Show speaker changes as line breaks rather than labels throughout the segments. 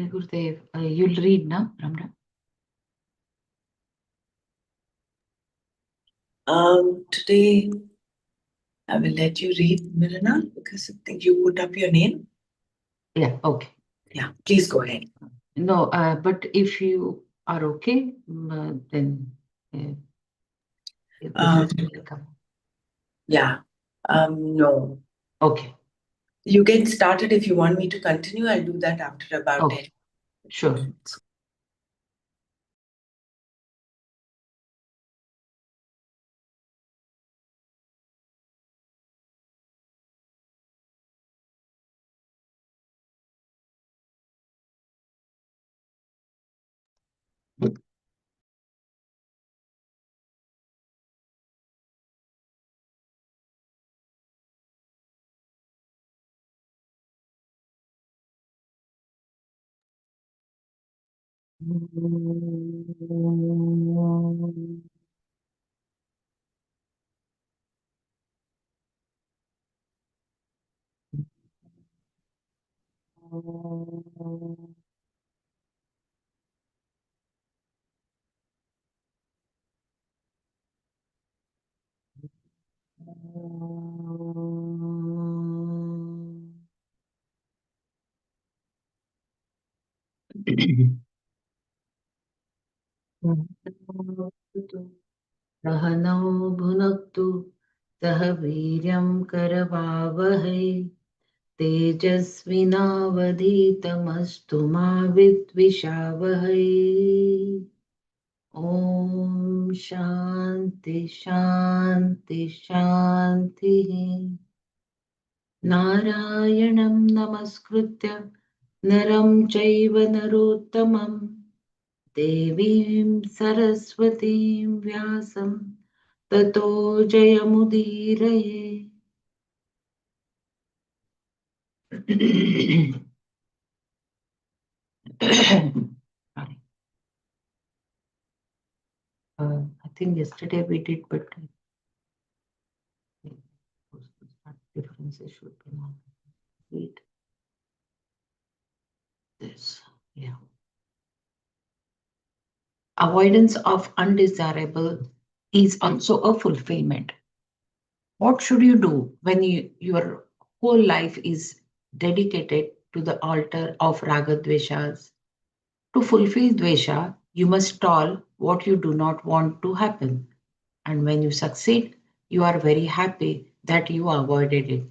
Gurudev, you'll read now, Ramna?
Today I will let you read, Manana, because I think you put up your name.
Yeah, okay.
Yeah, please go ahead.
No, but if you are okay, then
Um,
Gurudev will come.
yeah. No.
Okay,
You get started if you want me to continue. I'll do that after about
okay,
10.
sure. सहनौ भुनक्तु सह वीर्यं करवावहै तेजस्विनावधीतमस्तु मा विद्विषावहै ॐ शान्ति शान्ति शान्तिः नारायणं नमस्कृत्य नरं चैव नरोत्तमं देवीं सरस्वतीं व्यासं ततो जयमुदीरये Sorry. I think yesterday we did, but differences should be not read this. Yeah. Avoidance of undesirable is also a fulfillment. What should you do when your whole life is dedicated to the altar of raga dveshas? To fulfill dvesha, you must stall what you do not want to happen. And when you succeed, you are very happy that you avoided it.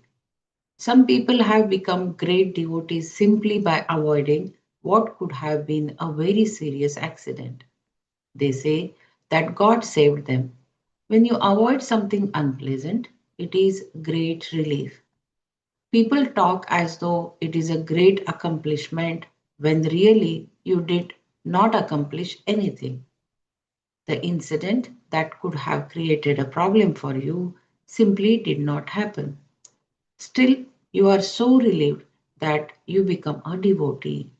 Some people have become great devotees simply by avoiding what could have been a very serious accident. They say that God saved them. When you avoid something unpleasant, it is great relief. People talk as though it is a great accomplishment when really you did not accomplish anything. The incident that could have created a problem for you simply did not happen. Still, you are so relieved that you become a devotee.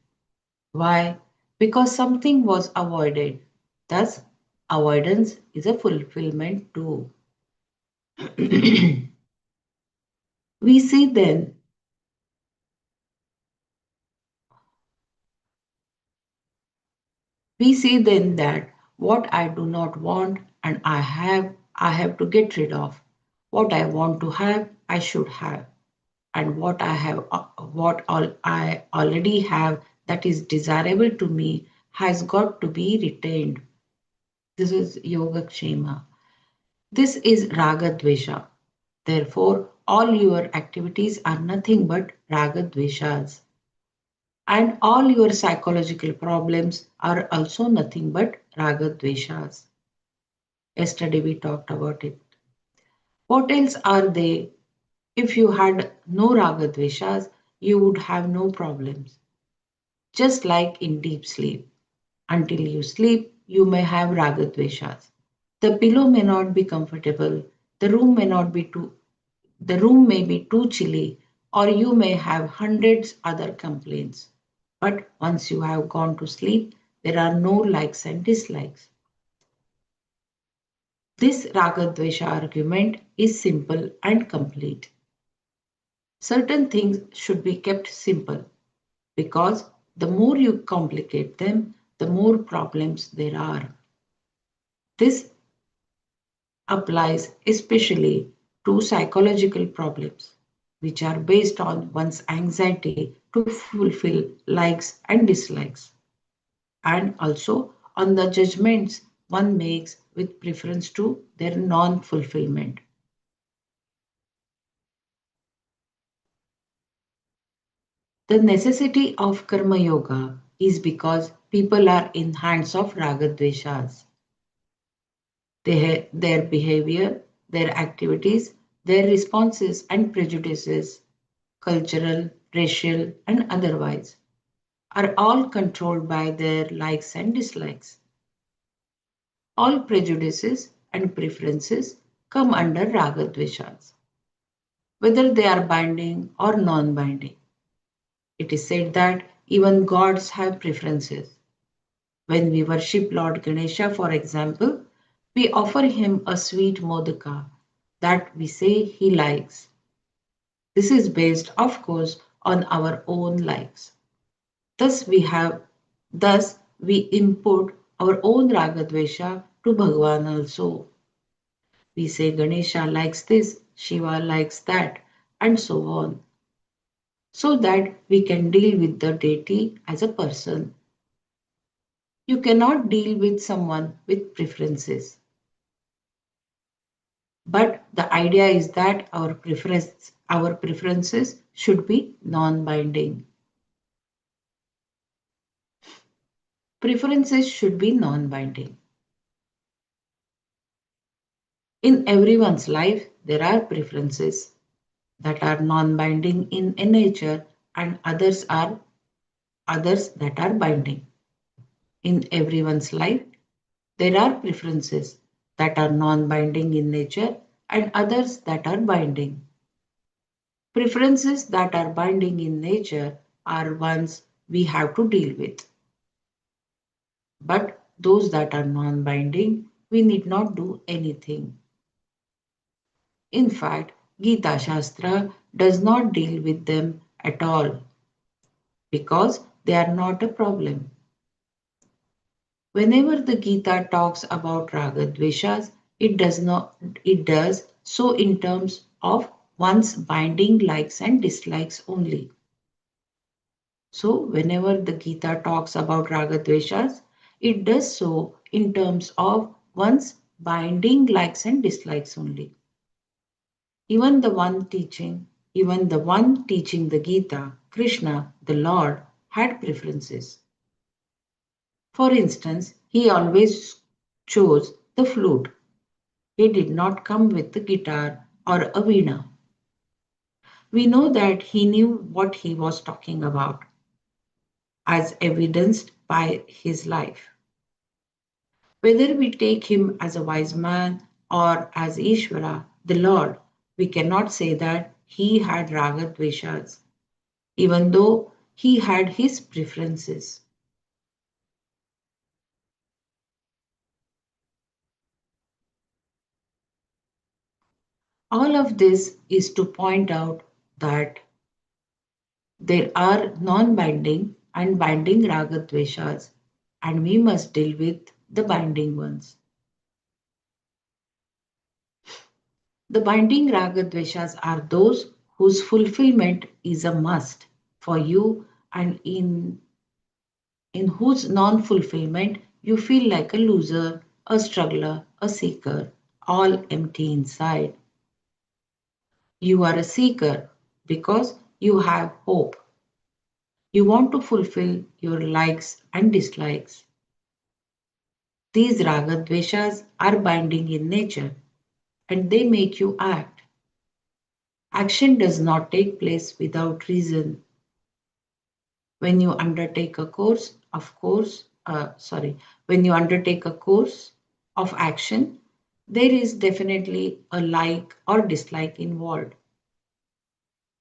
Why? Because something was avoided. Thus, avoidance is a fulfillment too. we see then we see then that what I do not want and I have to get rid of. What I want to have, I should have. And what all I already have that is desirable to me has got to be retained. This is Yoga Kshema. This is Raga Dvesha. Therefore, all your activities are nothing but Raga Dveshas. And all your psychological problems are also nothing but Raga Dveshas. Yesterday we talked about it. What else are they? If you had no Raga Dveshas, you would have no problems. Just like in deep sleep. Until you sleep, you may have Raga Dveshas. The pillow may not be comfortable, the room may not be too the room may be too chilly, or you may have hundreds other complaints. But once you have gone to sleep, there are no likes and dislikes. This Ragadvesha argument is simple and complete. Certain things should be kept simple because The more you complicate them, the more problems there are. This applies especially to psychological problems, which are based on one's anxiety to fulfill likes and dislikes, and also on the judgments one makes with preference to their non fulfillment. The necessity of karma yoga is because people are in hands of ragadveshas. Their behavior, their activities, their responses and prejudices, cultural, racial, and otherwise, are all controlled by their likes and dislikes. All prejudices and preferences come under ragadveshas, whether they are binding or non binding. It is said that even gods have preferences. When we worship Lord Ganesha, for example, we offer him a sweet modaka that we say he likes. This is based, of course, on our own likes. Thus we have thus we input our own ragadvesha to Bhagwan also. We say Ganesha likes this, Shiva likes that, and so on, so that we can deal with the deity as a person. You cannot deal with someone with preferences. But the idea is that our preferences should be non-binding. Preferences should be non-binding. In everyone's life, there are preferences that are non-binding in nature, and others that are binding. In everyone's life, there are preferences that are non-binding in nature and others that are binding. Preferences that are binding in nature are ones we have to deal with, but those that are non-binding, we need not do anything. In fact, Gita Shastra does not deal with them at all because they are not a problem. Whenever the Gita talks about raga dveshas, it does so in terms of one's binding likes and dislikes only. So whenever the Gita talks about raga dveshas, it does so in terms of one's binding likes and dislikes only. Even the one teaching, Even the one teaching the Gita, Krishna, the Lord, had preferences. For instance, he always chose the flute. He did not come with the guitar or a veena. We know that he knew what he was talking about, as evidenced by his life. Whether we take him as a wise man or as Ishvara, the Lord, we cannot say that he had raga dveshas, even though he had his preferences. All of this is to point out that there are non-binding and binding raga dveshas, and we must deal with the binding ones. The binding raga dveshas are those whose fulfillment is a must for you and in whose non-fulfillment you feel like a loser, a struggler, a seeker, all empty inside. You are a seeker because you have hope. You want to fulfill your likes and dislikes. These raga dveshas are binding in nature and they make you act. Action does not take place without reason. When you undertake a course, of course, when you undertake a course of action, there is definitely a like or dislike involved.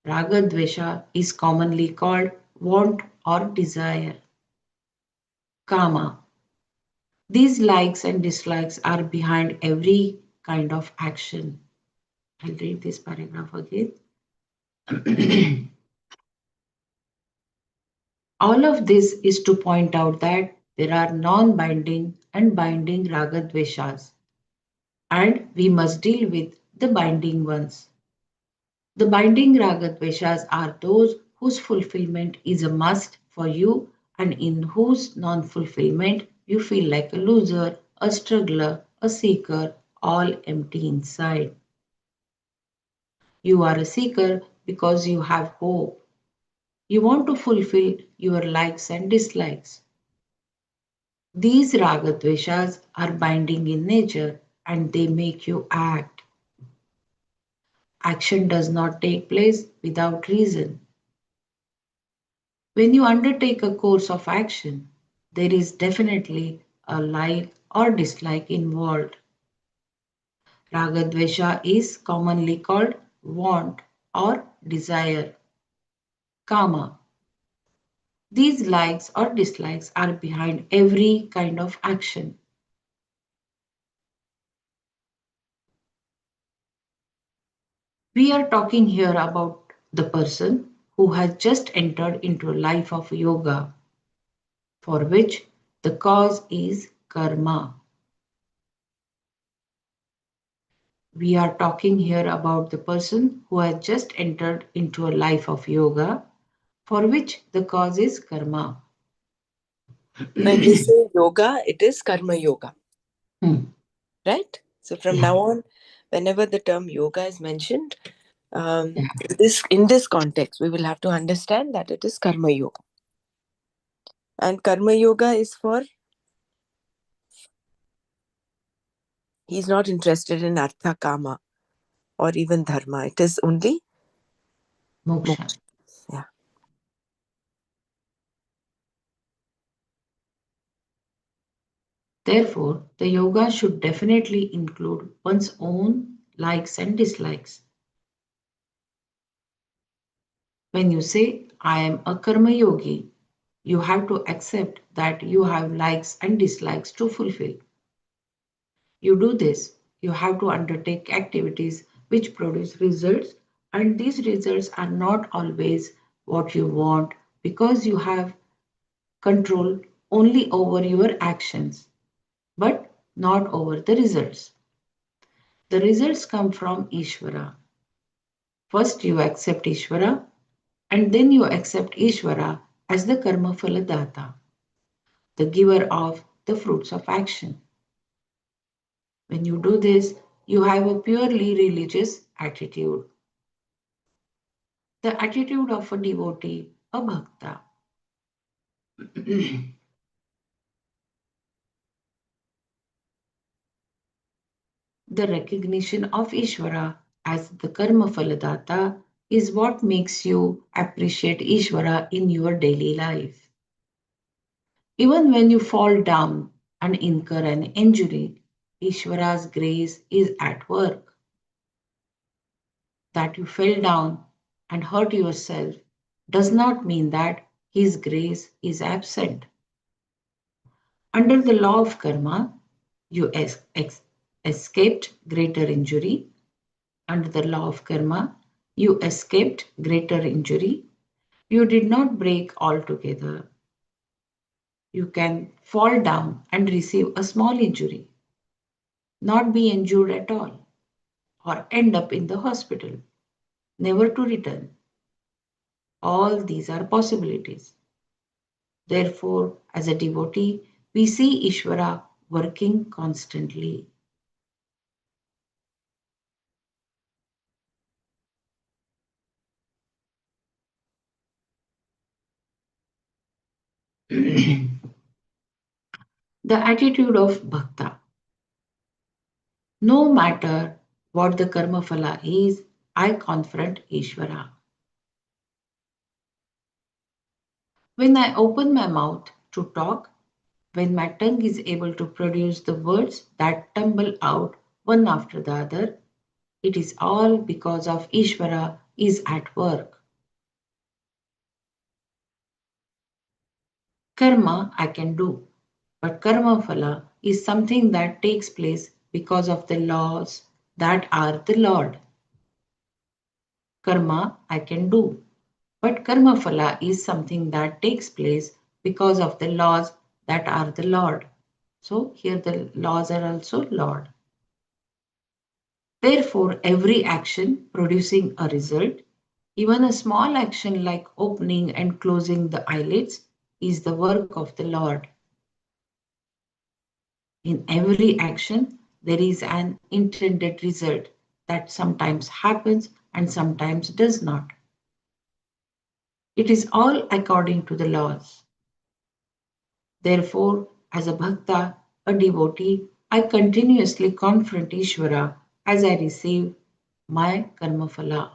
Raga dvesha is commonly called want or desire. Kama. These likes and dislikes are behind every kind of action. I'll read this paragraph again. All of this is to point out that there are non binding and binding ragadveshas, and we must deal with the binding ones. The binding ragadveshas are those whose fulfillment is a must for you and in whose non fulfillment you feel like a loser, a struggler, a seeker, all empty inside. You are a seeker because you have hope. You want to fulfill your likes and dislikes. These ragadveshas are binding in nature and they make you act. Action does not take place without reason. When you undertake a course of action, there is definitely a like or dislike involved. Ragadvesha is commonly called want or desire, kama. These likes or dislikes are behind every kind of action. We are talking here about the person who has just entered into a life of yoga, for which the cause is karma. We are talking here about the person who has just entered into a life of yoga, for which the cause is karma.
When we say yoga, it is karma yoga,
Hmm.
right? So from
Yeah,
now on, whenever the term yoga is mentioned,
yeah.
in this context, we will have to understand that it is karma yoga. And karma yoga is for, he's not interested in artha kama or even dharma. It is only
Moksha.
moksha. Yeah.
Therefore, the yoga should definitely include one's own likes and dislikes. When you say, I am a karma yogi, you have to accept that you have likes and dislikes to fulfill. You do this, you have to undertake activities which produce results, and these results are not always what you want because you have control only over your actions, but not over the results. The results come from Ishvara. First, you accept Ishvara, and then you accept Ishvara as the karma phaladata, the giver of the fruits of action. When you do this, you have a purely religious attitude, the attitude of a devotee, a bhakta. The recognition of Ishvara as the karma phaladata is what makes you appreciate Ishvara in your daily life. Even when you fall down and incur an injury, Ishvara's grace is at work. That you fell down and hurt yourself does not mean that His grace is absent. Under the law of karma, you escaped greater injury. Under the law of karma, you escaped greater injury. You did not break altogether. You can fall down and receive a small injury, not be injured at all, or end up in the hospital, never to return. All these are possibilities. Therefore, as a devotee, we see Ishvara working constantly. The attitude of bhakta. No matter what the karma phala is, I confront Ishvara. When I open my mouth to talk, when my tongue is able to produce the words that tumble out one after the other, it is all because of Ishvara is at work. Karma I can do, but karma phala is something that takes place because of the laws that are the Lord. Karma I can do, But karma phala is something that takes place because of the laws that are the Lord. So here the laws are also Lord. Therefore, every action producing a result, even a small action like opening and closing the eyelids, is the work of the Lord. In every action, there is an intended result that sometimes happens and sometimes does not. It is all according to the laws. Therefore, as a bhakta, a devotee, I continuously confront Ishvara as I receive my karma phala.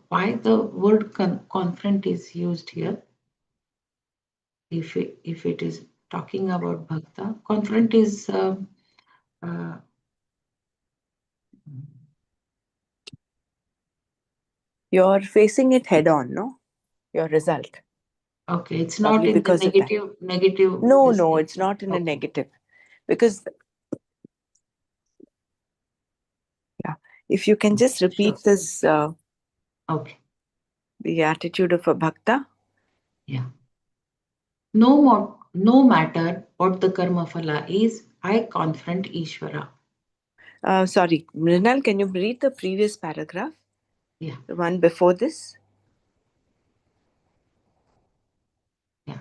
Why the word confront is used here? If it is talking about bhakta, confront is uh,
You're facing it head on, no? Your result.
okay. It's not
Probably
in the
because of that.
negative
No,
this
no,
thing.
it's not in a
Okay,
negative. Because, yeah, if you can just
sure.
repeat this,
Okay,
the attitude of a bhakta.
yeah. No more, no matter what the karma phala is, I confront Ishvara.
Sorry, Mrinal, can you read the previous paragraph?
Yeah,
The one before this?
yeah.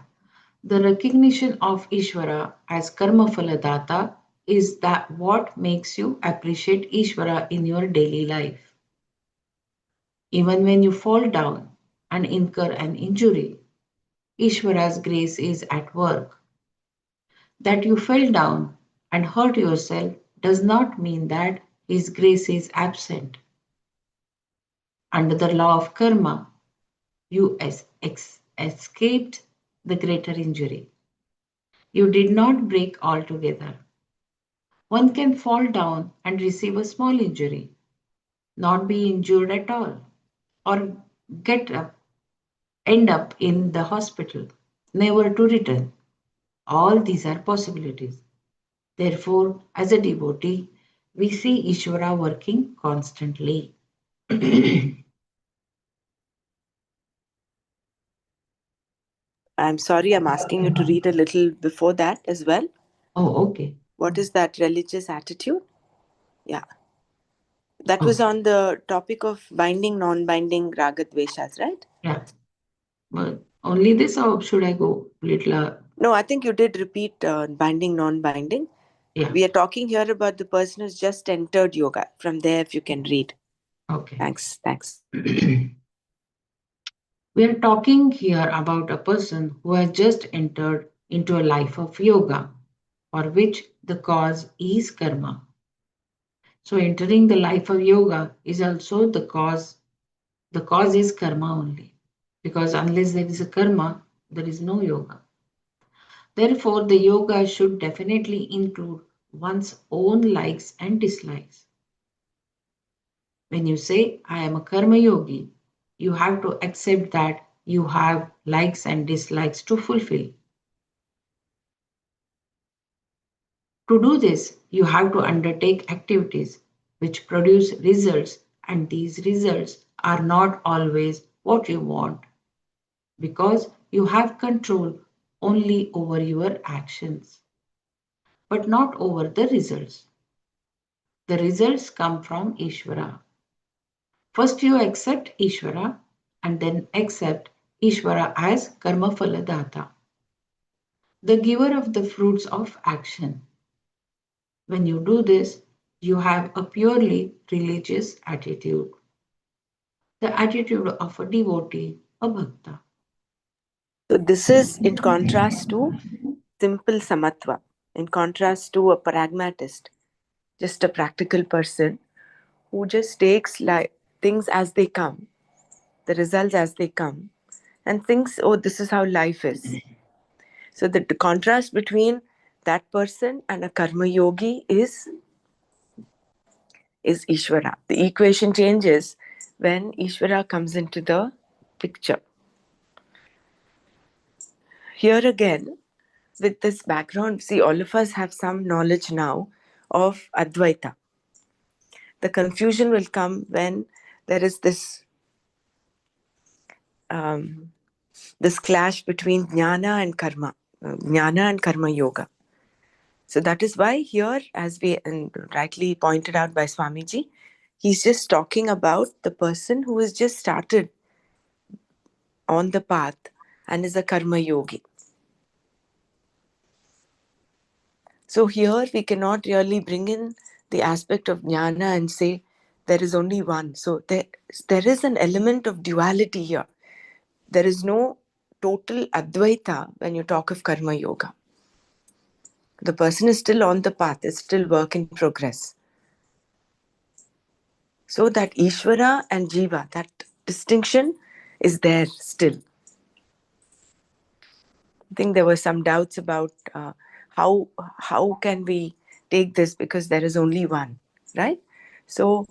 The recognition of Ishvara as karma phala data is that what makes you appreciate Ishvara in your daily life. Even when you fall down and incur an injury, Ishvara's grace is at work. That you fell down and hurt yourself does not mean that His grace is absent. Under the law of karma, you escaped the greater injury. You did not break altogether. One can fall down and receive a small injury, not be injured at all, or get up, end up in the hospital, never to return. All these are possibilities. Therefore, as a devotee, we see Ishvara working constantly.
I'm sorry, I'm asking you to read a little before that as well.
Oh, okay.
What is that religious attitude? Yeah. That was
Oh,
on the topic of binding, non binding ragadveshas, right?
yeah. But only this, or should I go little?
No, I think you did repeat binding, non binding.
Yeah.
We are talking here about the person who's just entered yoga. From there, if you can read.
Okay.
Thanks. Thanks.
We are talking here about a person who has just entered into a life of yoga, for which the cause is karma. So, entering the life of yoga is also the cause is karma only. Because unless there is a karma, there is no yoga. Therefore, the yoga should definitely include one's own likes and dislikes. When you say, I am a karma yogi, you have to accept that you have likes and dislikes to fulfill. To do this, you have to undertake activities which produce results, and these results are not always what you want because you have control only over your actions, but not over the results. The results come from Ishvara. First, you accept Ishvara and then accept Ishvara as Karma Phaladata, the giver of the fruits of action. When you do this, you have a purely religious attitude, the attitude of a devotee, a bhakta.
So, this is in contrast to simple samatva, in contrast to a pragmatist, just a practical person who just takes like things as they come, the results as they come, and thinks, oh, this is how life is. So the contrast between that person and a karma yogi is Ishvara. The equation changes when Ishvara comes into the picture. Here again, with this background, see, all of us have some knowledge now of Advaita. The confusion will come when there is this um, this clash between jnana and karma yoga. So that is why here, as we rightly pointed out by Swamiji, he's just talking about the person who has just started on the path and is a karma yogi. So here we cannot really bring in the aspect of jnana and say there is only one. So there is an element of duality here. There is no total advaita when you talk of karma yoga. The person is still on the path, it's still work in progress. So that Ishvara and Jiva, that distinction is there still. I think there were some doubts about how how can we take this because there is only one, right? So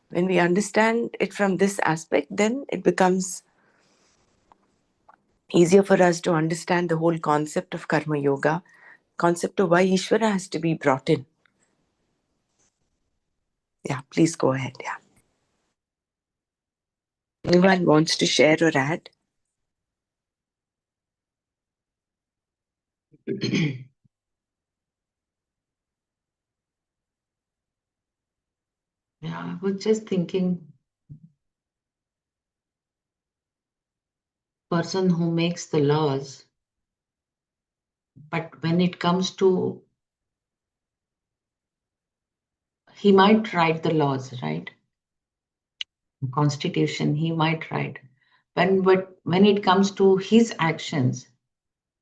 when we understand it from this aspect, then it becomes easier for us to understand the whole concept of karma yoga, concept of why Ishvara has to be brought in. Yeah, please go ahead. Yeah. Anyone wants to share or add?
Yeah, I was just thinking, person who makes the laws, but when it comes to, he might write the laws, right? Constitution, he might write. But when it comes to his actions,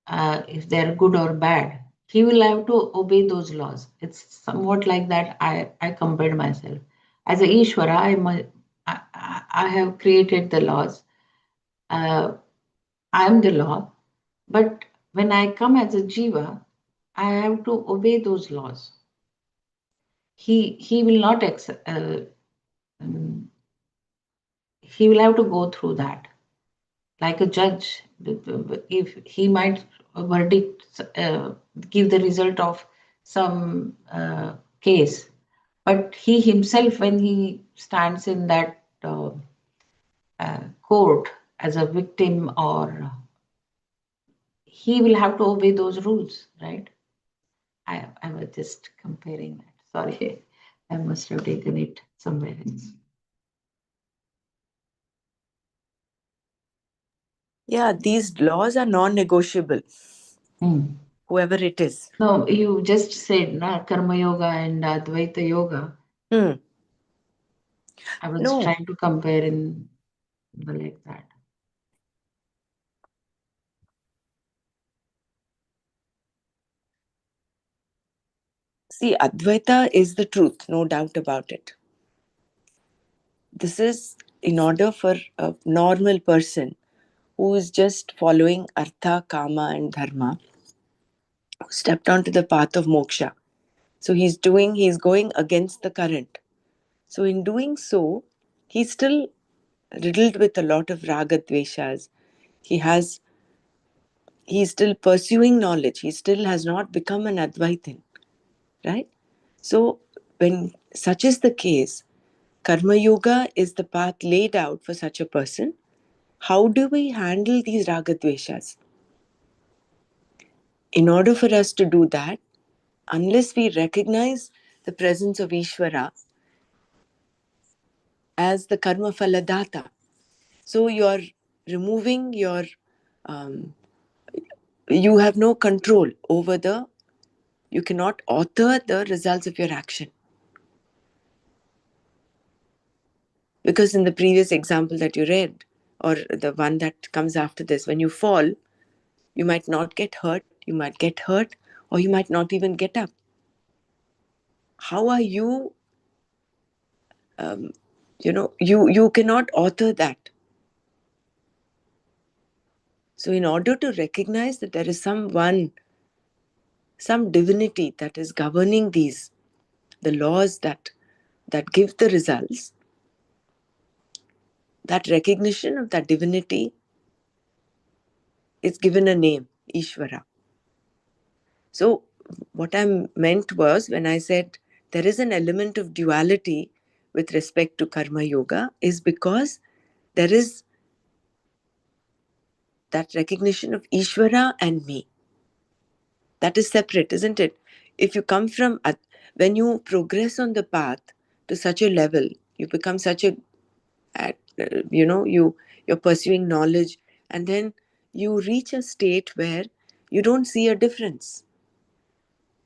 if they're good or bad, he will have to obey those laws. It's somewhat like that. I compared myself as a Ishvara. I have created the laws. Uh, I am the law. But when I come as a Jiva, I have to obey those laws. He will not um, he will have to go through that like a judge. If he might verdict, give the result of some case, but he himself, when he stands in that court as a victim, or he will have to obey those rules, right? I was just comparing that. Sorry, I must have taken it somewhere else.
Yeah, these laws are non-negotiable,
Hmm.
whoever it is.
No, you just said na, Karma Yoga and Advaita Yoga.
Hmm.
I was
No,
trying to compare in like that.
see, Advaita is the truth, no doubt about it. This is in order for a normal person who is just following Artha, Kama, and Dharma, who stepped onto the path of moksha. So he's going against the current. So in doing so, he's still riddled with a lot of raga dveshas. He has he's still pursuing knowledge. He still has not become an Advaitin, right? So when such is the case, Karma Yoga is the path laid out for such a person. How do we handle these raga dveshas? In order for us to do that, unless we recognize the presence of Ishvara as the karma phaladata, so you're removing your, um, you have no control over you cannot author the results of your action. Because in the previous example that you read, or the one that comes after this, when you fall, you might not get hurt, you might get hurt, or you might not even get up. How are you, you cannot author that. So in order to recognize that there is some divinity that is governing the laws that give the results, that recognition of that divinity is given a name, Ishvara. So what I meant was, when I said there is an element of duality with respect to karma yoga, is because There is that recognition of Ishvara and me. That is separate, isn't it? If you come from, when you progress on the path to such a level, you become such a, you're pursuing knowledge, and then you reach a state where you don't see a difference.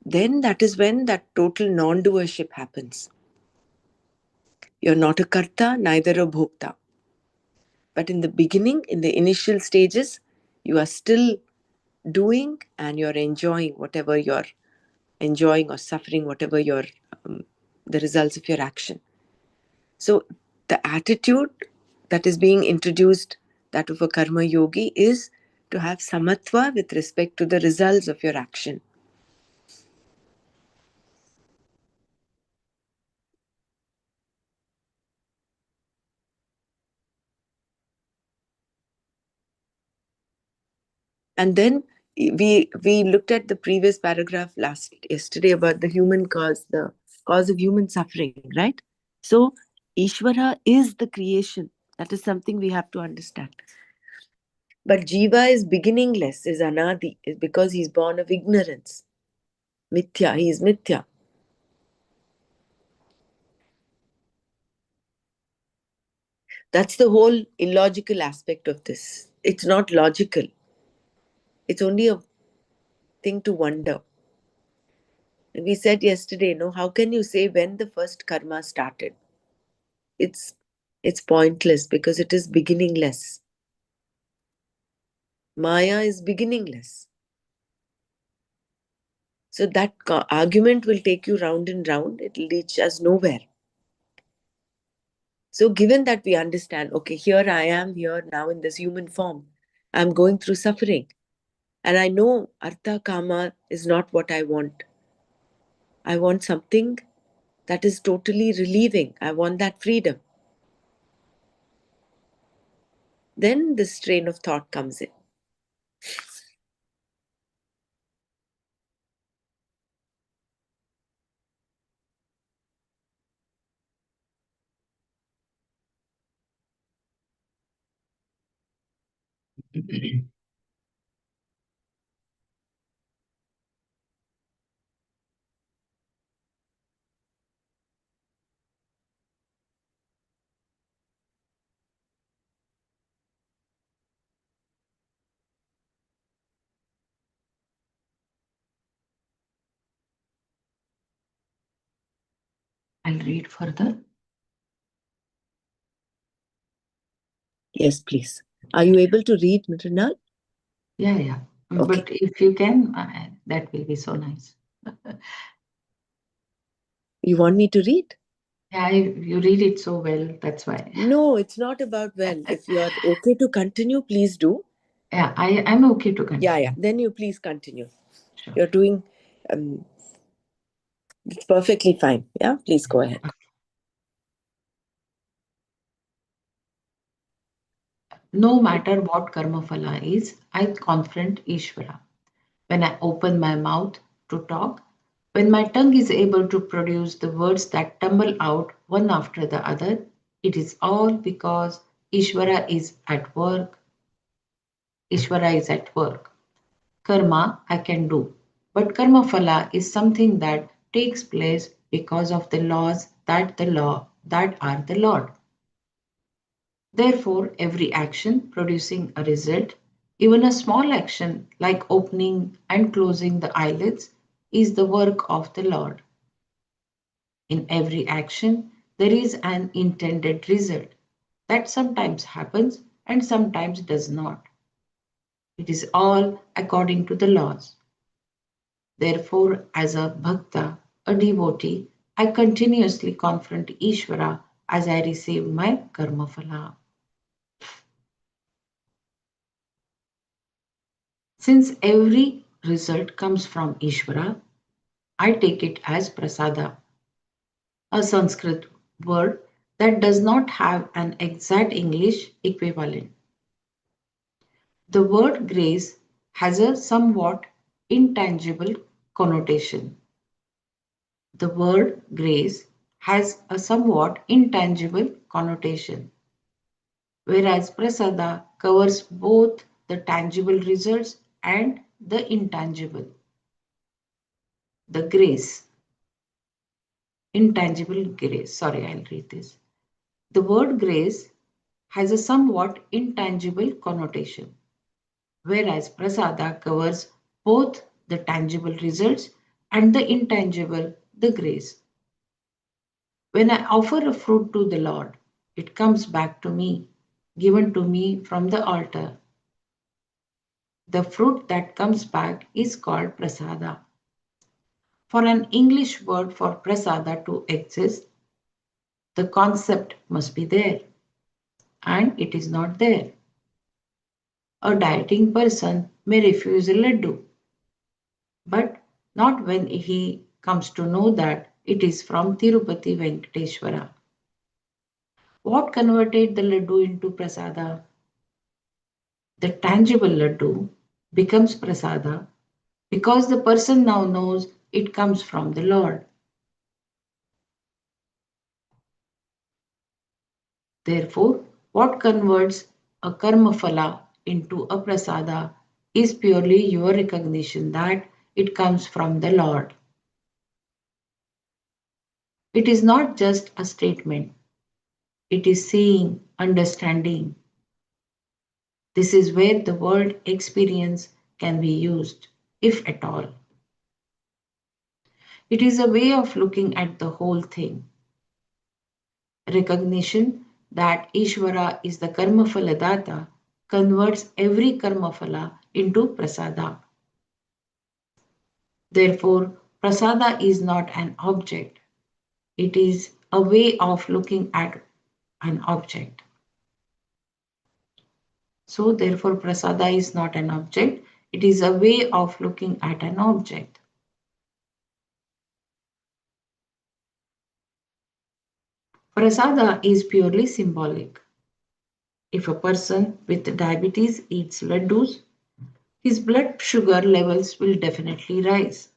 Then that is when that total non-doership happens. You're not a karta, neither a bhokta. But in the beginning, in the initial stages, you are still doing and you're enjoying whatever you're enjoying, or suffering whatever your the results of your action. So the attitude that is being introduced, that of a karma yogi, is to have samatva with respect to the results of your action. And then we looked at the previous paragraph yesterday about the human cause, the cause of human suffering, right? So Ishvara is the creation. That is something we have to understand. But Jiva is beginningless, is Anadi, is because he's born of ignorance. Mithya, he is Mithya. That's the whole illogical aspect of this. It's not logical. It's only a thing to wonder. And we said yesterday, no, how can you say when the first karma started? It's it's pointless because it is beginningless. Maya is beginningless. So that argument will take you round and round. It will reach us nowhere. So given that we understand, okay, here I am here now in this human form. I'm going through suffering. And I know Artha Kama is not what I want. I want something that is totally relieving. I want that freedom. Then this train of thought comes in.
I'll read further.
Yes, please. Are you able to read, Mrinal?
Yeah, yeah.
Okay.
But if you can, that will be so nice.
You want me to read?
Yeah, you read it so well. That's why.
No, it's not about well. If you are okay to continue, please do.
Yeah, I'm okay to
Yeah, yeah.
continue.
Then you please continue.
Sure.
You're doing, um, it's perfectly fine. Yeah, please go ahead.
No matter what karma phala is, I confront Ishvara. When I open my mouth to talk, when my tongue is able to produce the words that tumble out one after the other, it is all because Ishvara is at work. Ishvara is at work. Karma I can do, but karma phala is something that takes place because of the laws that are the Lord. Therefore, every action producing a result, even a small action like opening and closing the eyelids, is the work of the Lord. In every action, there is an intended result that sometimes happens and sometimes does not. It is all according to the laws. Therefore, as a bhakta, a devotee, I continuously confront Ishvara as I receive my karma phala. Since every result comes from Ishvara, I take it as prasada, a Sanskrit word that does not have an exact English equivalent. The word grace has a somewhat intangible connotation. The word grace has a somewhat intangible connotation. whereas prasada covers both the tangible results and the intangible, the grace, intangible grace. Sorry, I'll read this. The word grace has a somewhat intangible connotation, whereas prasada covers both the tangible results and the intangible, the grace. When I offer a fruit to the Lord, it comes back to me, given to me from the altar. The fruit that comes back is called prasada. For an English word for prasada to exist, the concept must be there, and it is not there. A dieting person may refuse a laddu, but not when he comes to know that it is from Tirupati Venkateshwara. What converted the laddu into prasada? The tangible laddu becomes prasada because the person now knows it comes from the Lord. Therefore, what converts a karma phala into a prasada is purely your recognition that it comes from the Lord. It is not just a statement, it is seeing, understanding. This is where the word experience can be used, if at all. It is a way of looking at the whole thing. Recognition that Ishvara is the karma phala data converts every karma phala into prasada. Therefore, prasada is not an object, it is a way of looking at an object. So, therefore, prasada is not an object, it is a way of looking at an object. Prasada is purely symbolic. If a person with diabetes eats laddus, his blood sugar levels will definitely rise,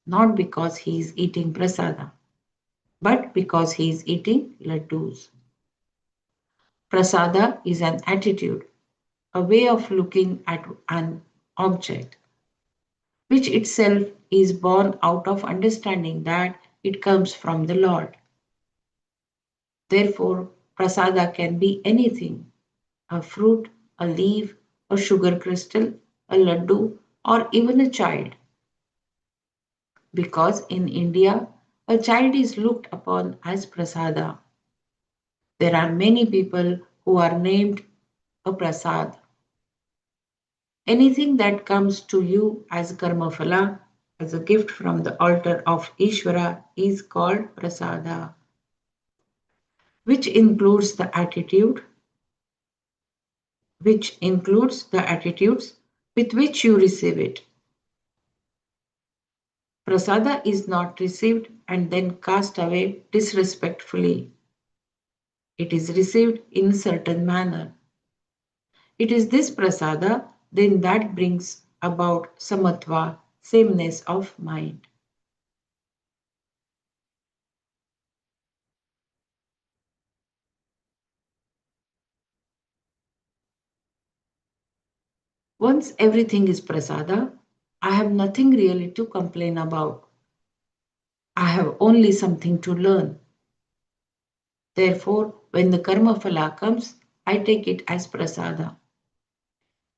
not because he is eating prasada, but because he is eating laddus. Prasada is an attitude, a way of looking at an object, which itself is born out of understanding that it comes from the Lord. Therefore, prasada can be anything: a fruit, a leaf, a sugar crystal, a laddu, or even a child. Because in India, a child is looked upon as prasada. There are many people who are named a prasad. Anything that comes to you as karma phala, as a gift from the altar of Ishvara, is called prasada, which includes the attitude, which includes the attitudes with which you receive it. Prasada is not received and then cast away disrespectfully. It is received in a certain manner. It is this prasada then that brings about samatva, sameness of mind. Once everything is prasada, I have nothing really to complain about. I have only something to learn. Therefore, when the karma phala comes, I take it as prasada.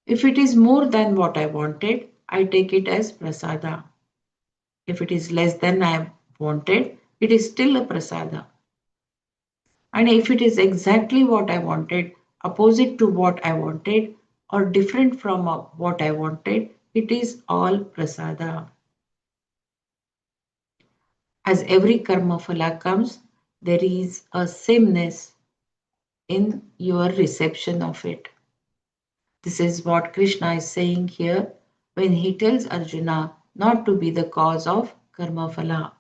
If it is more than what I wanted, I take it as prasada. If it is less than I wanted, it is still a prasada. And if it is exactly what I wanted, opposite to what I wanted, or different from what I wanted, it is all prasada. As every karma phala comes, there is a sameness in your reception of it. This is what Krishna is saying here when he tells Arjuna not to be the cause of karma phala.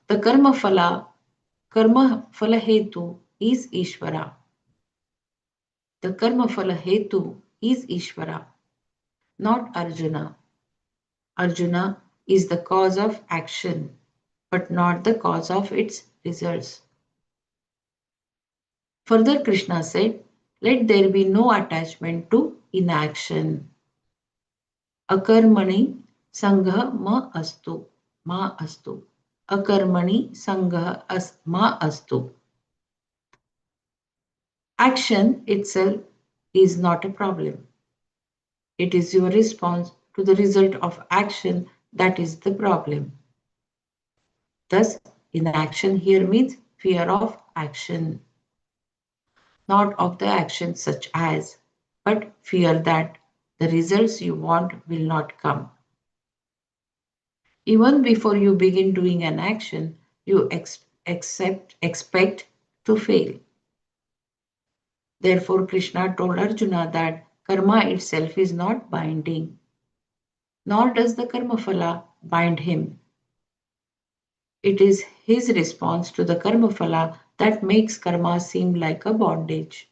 The karma phala hetu is Ishvara. The karma phala hetu is Ishvara, not Arjuna. Arjuna is the cause of action, but not the cause of its results. Further, Krishna said, let there be no attachment to inaction. Akarmani sangha ma astu. Ma astu. Akarmani sangha ma astu. Action itself is not a problem. It is your response to the result of action that is the problem. Thus, inaction here means fear of action, not of the action such as, but fear that the results you want will not come. Even before you begin doing an action, you expect to fail. Therefore, Krishna told Arjuna that karma itself is not binding, nor does the karma phala bind him. It is his response to the karma phala that makes karma seem like a bondage.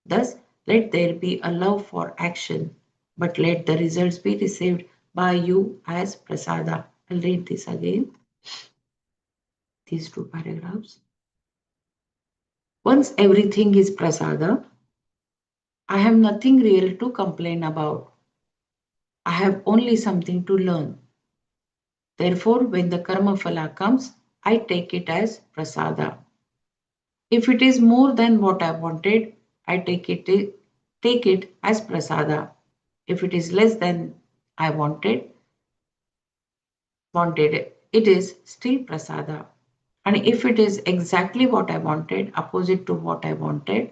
Thus, let there be a love for action, but let the results be received by you as prasada. I'll read this again, these two paragraphs. Once everything is prasada, I have nothing real to complain about. I have only something to learn. Therefore, when the karma phala comes, I take it as prasada. If it is more than what I wanted, I take it as prasada. If it is less than I wanted, it is still prasada. And if it is exactly what I wanted, opposite to what I wanted,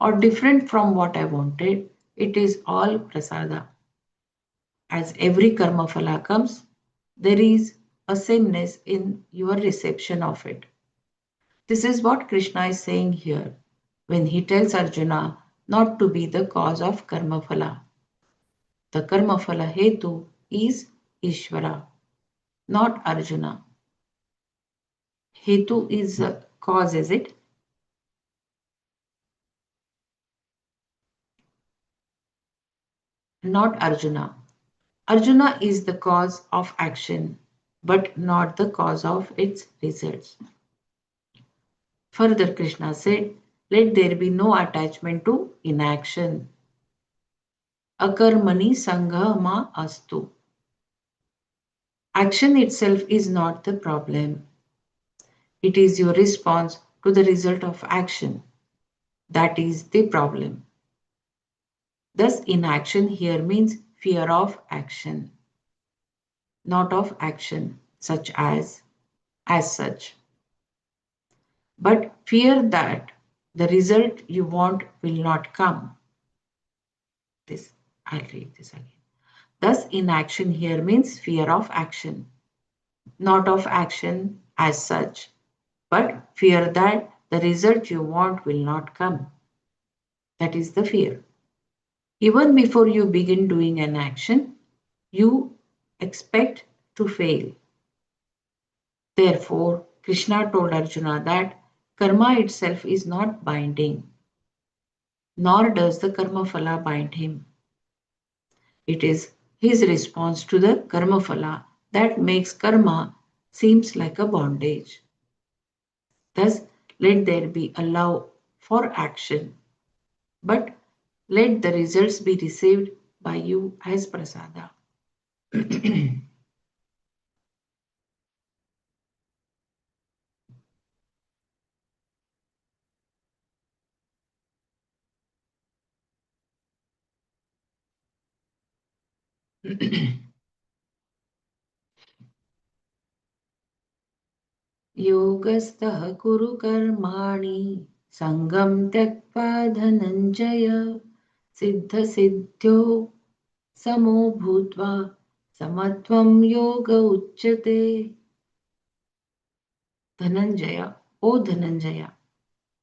or different from what I wanted, it is all prasada. As every karma phala comes, there is a sameness in your reception of it. This is what Krishna is saying here when he tells Arjuna not to be the cause of karma phala. The karma phala hetu is Ishvara, not Arjuna. Hetu is a cause, is it? Not Arjuna. Arjuna is the cause of action, but not the cause of its results. Further, Krishna said, let there be no attachment to inaction. Akarmani sangha ma astu. Action itself is not the problem. It is your response to the result of action. That is the problem. Thus, inaction here means fear of action, not of action as such, but fear that the result you want will not come. This, I'll read this again. Thus, inaction here means fear of action, not of action as such, but fear that the result you want will not come. That is the fear. Even before you begin doing an action, you expect to fail. Therefore, Krishna told Arjuna that karma itself is not binding, nor does the karma phala bind him. It is his response to the karma phala that makes karma seems like a bondage. Thus, let there be a love for action, but let the results be received by you as prasada. योगस्थः कुरु कर्माणि सङ्गं त्यक्त्वा धनञ्जय सिद्धसिद्ध्यो समो भूत्वा समत्वं योग उच्यते. Dhananjaya, O Dhananjaya,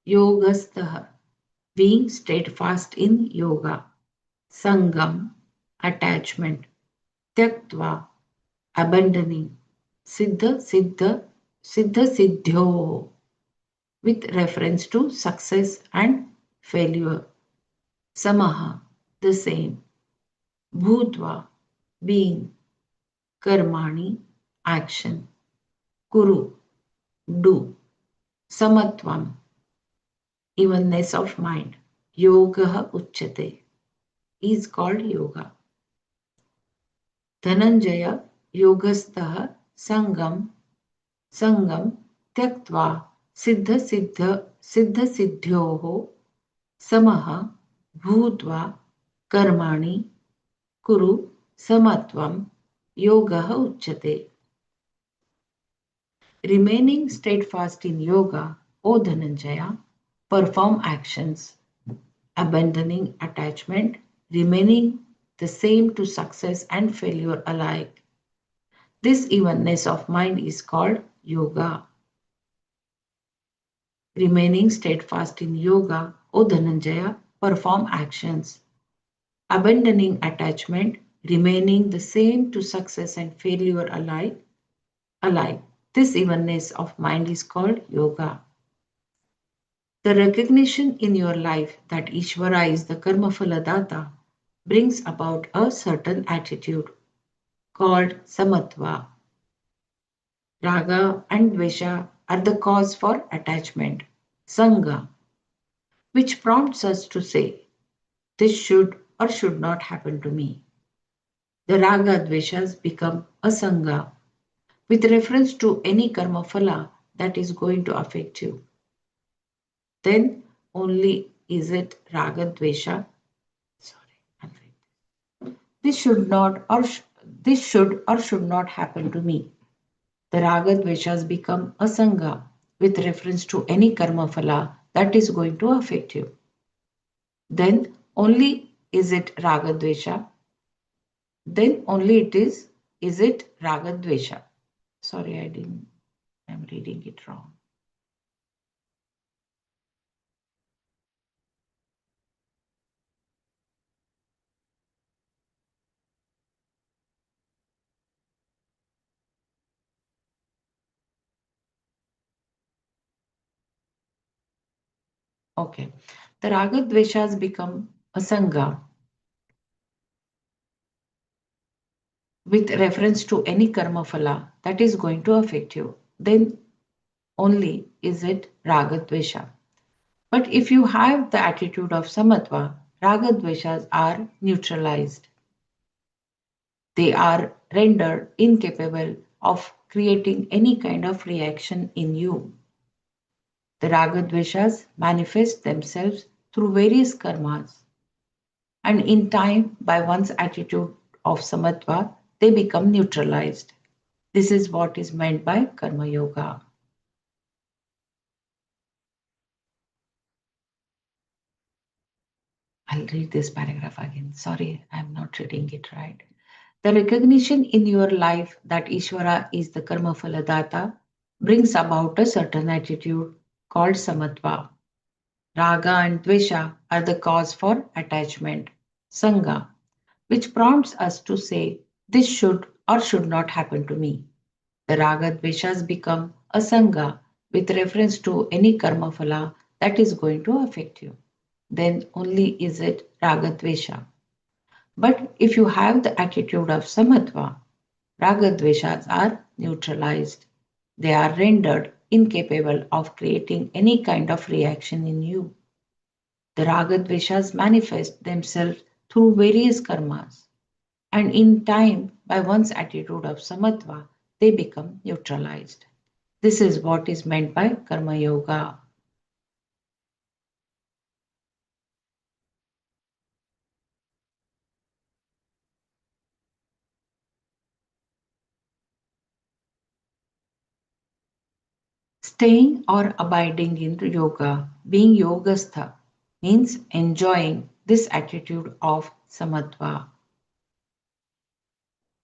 Yogastha, being steadfast in yoga, Sangam, attachment, Tyaktva, abandoning, Siddha Siddhyo, with reference to success and failure, Samaha, the same, Bhutva, being, Karmani, action, Kuru, do, Samatvam, evenness of mind. Yoga uchyate is called yoga. Dhananjaya yogastha sangam sangam tyaktva siddha siddhyoho samaha bhutva कर्माणि कुरु samatvam yoga uchyate. Remaining steadfast in yoga, O Dhananjaya, perform actions, abandoning attachment, remaining the same to success and failure alike. This evenness of mind is called yoga. Remaining steadfast in yoga, O Dhananjaya, perform actions, abandoning attachment, remaining the same to success and failure alike. This evenness of mind is called yoga. The recognition in your life that Ishvara is the karma phaladata brings about a certain attitude called samatva. Raga and dvesha are the cause for attachment, sangha, which prompts us to say, this should or should not happen to me. The raga dveshas become asanga with reference to any karma phala that is going to affect you. Then only is it raga dvesha. Sorry, I'm reading. This should or should not happen to me. The raga dveshas become asanga with reference to any karma phala that is going to affect you. Then only is it raga dvesha. Then only is it raga dvesha. Sorry, I'm reading it wrong. Okay. The raga dveshas become asanga with reference to any karma phala that is going to affect you. Then only is it raga dvesha. But if you have the attitude of samatva, raga dveshas are neutralized. They are rendered incapable of creating any kind of reaction in you. The raga dveshas manifest themselves through various karmas, and in time, by one's attitude of samatva, they become neutralized. This is what is meant by karma yoga. I'll read this paragraph again. Sorry, I'm not reading it right. The recognition in your life that Ishvara is the karma phaladata brings about a certain attitude called samatva. Raga and dvesha are the cause for attachment, sangha, which prompts us to say, this should or should not happen to me. The raga dveshas become a sangha with reference to any karma phala that is going to affect you. Then only is it raga dvesha. But if you have the attitude of samatva, raga dveshas are neutralized. They are rendered incapable of creating any kind of reaction in you. The raga dveshas manifest themselves through various karmas, and in time, by one's attitude of samatva, they become neutralized. This is what is meant by karma yoga. Staying or abiding in yoga, being yogastha, means enjoying this attitude of samatva.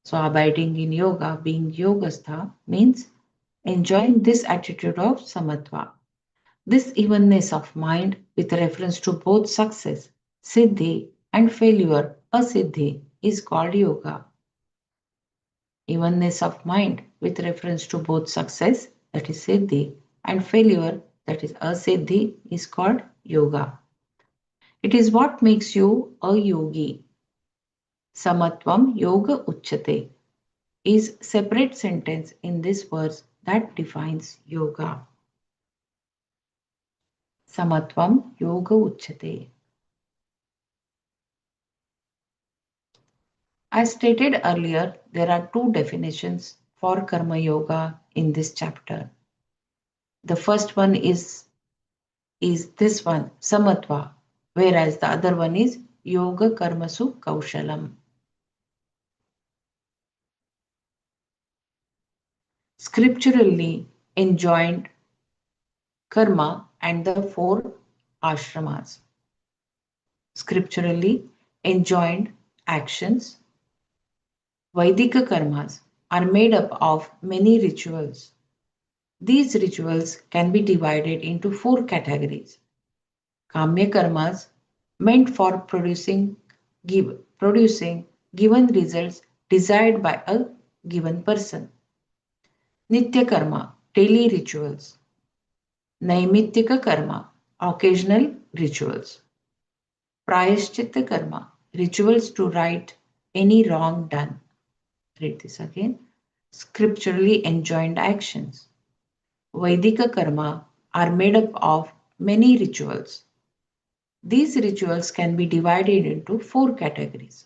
So, abiding in yoga, being yogastha, means enjoying this attitude of samatva. This evenness of mind with reference to both success, siddhi, and failure, asiddhi, is called yoga. Evenness of mind with reference to both success, that is siddhi, and failure, that is asiddhi, is called yoga. It is what makes you a yogi. Samatvam yoga uchyate is separate sentence in this verse that defines yoga. Samatvam yoga uchyate. As stated earlier, there are two definitions for karma yoga in this chapter. The first one is this one, samatva, whereas the other one is yoga karmasu kaushalam. Scripturally enjoined karma and the four ashramas. Scripturally enjoined actions, Vaidika karmas, are made up of many rituals. These rituals can be divided into four categories. Kamya karmas, meant for producing given results desired by a given person. Nitya karma, daily rituals. Naimittika karma, occasional rituals. Prayashchitta karma, rituals to right any wrong done. Read this again. Scripturally enjoined actions. Vaidika karma are made up of many rituals. These rituals can be divided into four categories.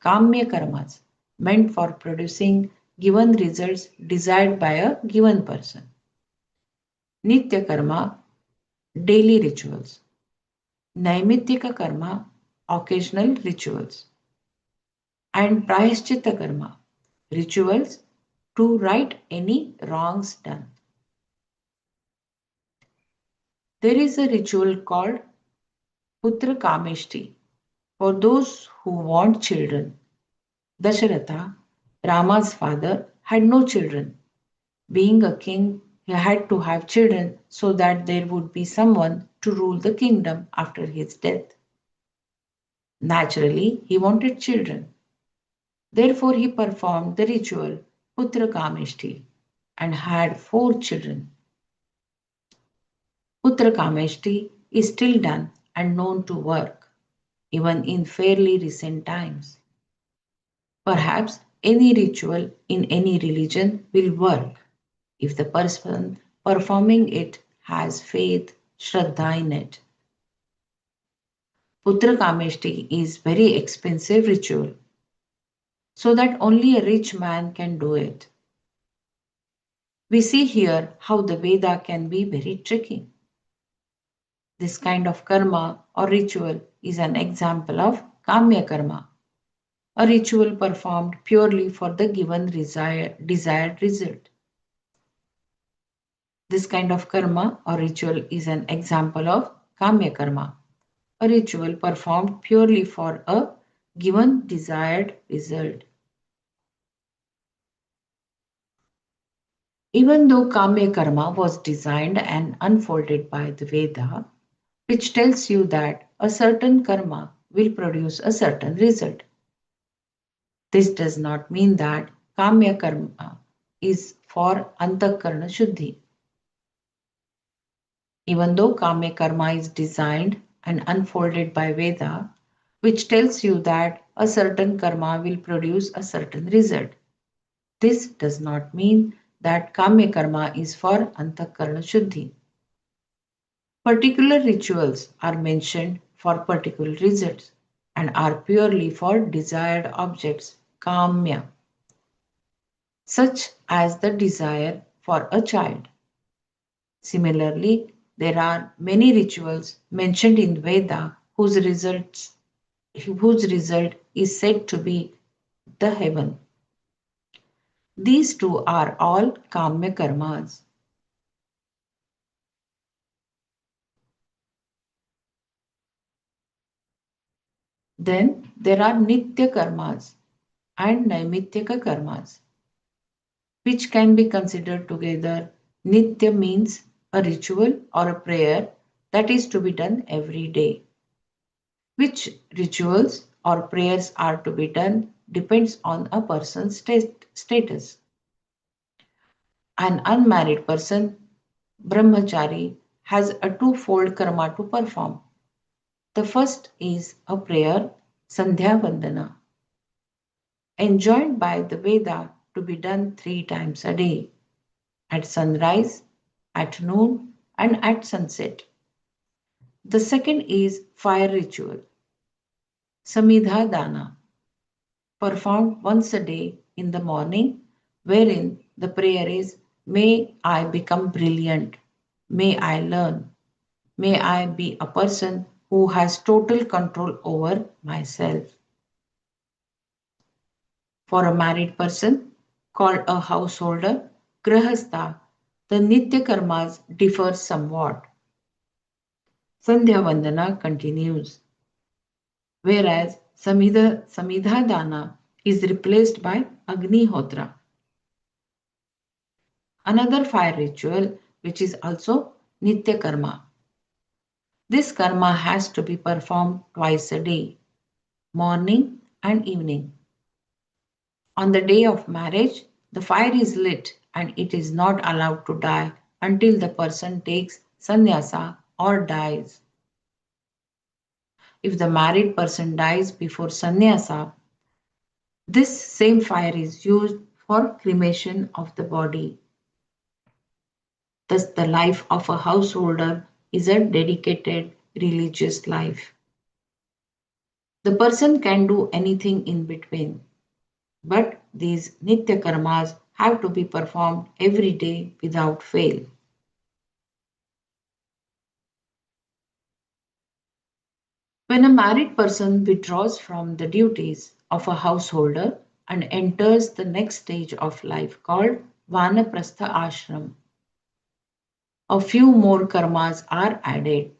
Kamya karmas, meant for producing given results desired by a given person. Nitya karma, daily rituals. Naimittika karma, occasional rituals. And prayashchitta karma, rituals to right any wrongs done. There is a ritual called Putra Kameshti for those who want children. Dasharatha, Rama's father, had no children. Being a king, he had to have children so that there would be someone to rule the kingdom after his death. Naturally, he wanted children. Therefore, he performed the ritual Putra Kameshti and had four children. Putra Kameshti is still done and known to work, even in fairly recent times. Perhaps any ritual in any religion will work if the person performing it has faith, shraddha in it. Putra Kameshti is very expensive ritual, so that only a rich man can do it. We see here how the Veda can be very tricky. This kind of karma or ritual is an example of Kamya karma, a ritual performed purely for the given desired result. This kind of karma or ritual is an example of Kamya karma, a ritual performed purely for a given desired result. Even though Kamya karma was designed and unfolded by the Veda, which tells you that a certain karma will produce a certain result, this does not mean that Kamya karma is for Antakarna Shuddhi. Even though Kamya karma is designed and unfolded by Veda, which tells you that a certain karma will produce a certain result, this does not mean that Kamya karma is for Antakarna Shuddhi. Particular rituals are mentioned for particular results and are purely for desired objects, Kamya, such as the desire for a child. Similarly, there are many rituals mentioned in Veda whose result is said to be the heaven. These two are all Kamya karmas. Then there are Nitya karmas and Naimittika karmas, which can be considered together. Nitya means a ritual or a prayer that is to be done every day. Which rituals or prayers are to be done depends on a person's status. An unmarried person, brahmachari, has a twofold karma to perform. The first is a prayer, Sandhya Vandana, enjoined by the Veda to be done 3 times a day, at sunrise, at noon, and at sunset. The second is fire ritual, Samidha Dana, performed once a day in the morning, wherein the prayer is, may I become brilliant, may I learn, may I be a person who has total control over myself. For a married person, called a householder, Grahastha, the Nitya Karmas differ somewhat. Sandhya Vandana continues, whereas Samidha Dana is replaced by Agni Hotra, another fire ritual which is also Nitya Karma. This karma has to be performed twice a day, morning and evening. On the day of marriage, the fire is lit and it is not allowed to die until the person takes sannyasa or dies. If the married person dies before sannyasa, this same fire is used for cremation of the body. Thus, the life of a householder is a dedicated religious life. The person can do anything in between, but these nitya karmas have to be performed every day without fail. When a married person withdraws from the duties of a householder and enters the next stage of life called Vanaprastha Ashram, a few more karmas are added.